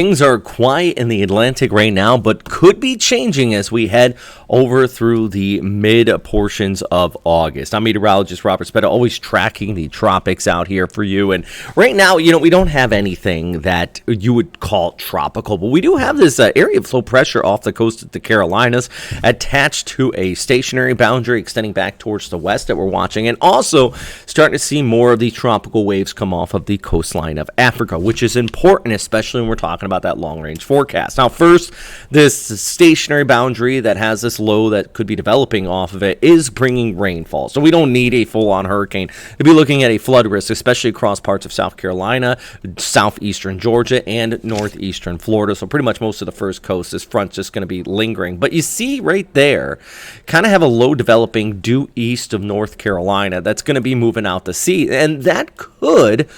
Things are quiet in the Atlantic right now, but could be changing as we head over through the mid portions of August. I'm meteorologist Robert Speta, always tracking the tropics out here for you. And right now, we don't have anything that you would call tropical, but we do have this area of low pressure off the coast of the Carolinas attached to a stationary boundary extending back towards the west that we're watching, and also starting to see more of the tropical waves come off of the coastline of Africa, which is important, especially when we're talking about that long-range forecast. Now, first, this stationary boundary that has this low that could be developing off of it is bringing rainfall. So we don't need a full-on hurricane to be looking at a flood risk, especially across parts of South Carolina, southeastern Georgia, and northeastern Florida. So pretty much most of the first coast, this front's just going to be lingering. But you see right there, kind of have a low developing due east of North Carolina that's going to be moving out to sea, and that could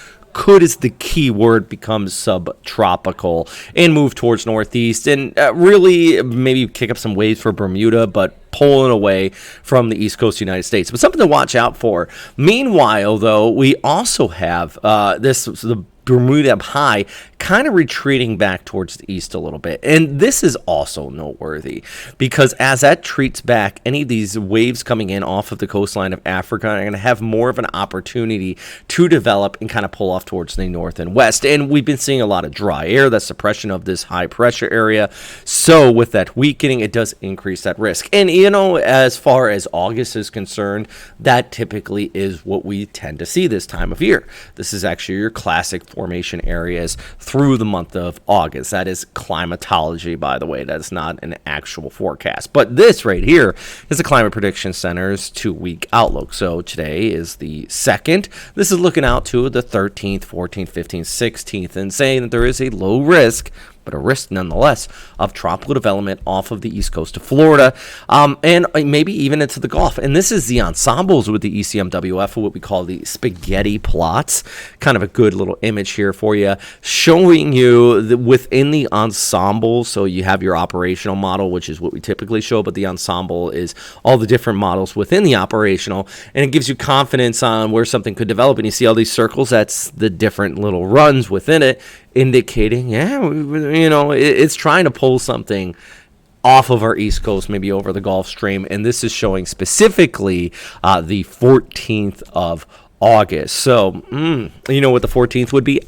is the key word, become subtropical and move towards northeast and really maybe kick up some waves for Bermuda, but pulling away from the east coast of the United States. But something to watch out for. Meanwhile, though, we also have the Bermuda high kind of retreating back towards the east a little bit. And this is also noteworthy because as that treats back, any of these waves coming in off of the coastline of Africa are going to have more of an opportunity to develop and kind of pull off towards the north and west. And we've been seeing a lot of dry air, that suppression of this high pressure area. So with that weakening, it does increase that risk. And as far as August is concerned, that typically is what we tend to see this time of year. This is actually your classic formation areas through the month of August. That is climatology, by the way. That is not an actual forecast. But this right here is the Climate Prediction Center's 2-week outlook. So today is the 2nd. This is looking out to the 13th, 14th, 15th, 16th, and saying that there is a low risk, but a risk nonetheless, of tropical development off of the east coast of Florida, and maybe even into the Gulf. And this is the ensembles with the ECMWF, what we call the spaghetti plots. Kind of a good little image here for you, showing you within the ensemble. So you have your operational model, which is what we typically show, but the ensemble is all the different models within the operational, and it gives you confidence on where something could develop. And you see all these circles, that's the different little runs within it, indicating, it's trying to pull something off of our east coast, maybe over the Gulf Stream. And this is showing specifically the 14th of August. So, you know what the 14th would be?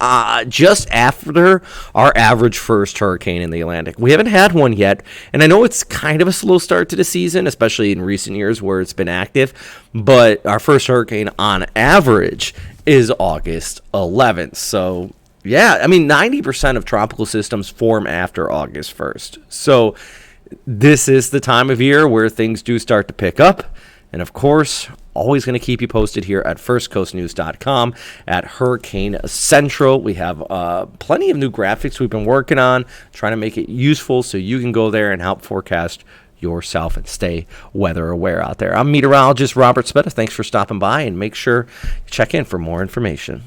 Just after our average first hurricane in the Atlantic. We haven't had one yet, and I know it's kind of a slow start to the season, especially in recent years where it's been active, but our first hurricane on average is August 11th. So, yeah, 90% of tropical systems form after August 1st. So this is the time of year where things do start to pick up. And, of course, always going to keep you posted here at firstcoastnews.com at Hurricane Central. We have plenty of new graphics we've been working on, trying to make it useful so you can go there and help forecast yourself and stay weather aware out there. I'm meteorologist Robert Speta. Thanks for stopping by, and make sure you check in for more information.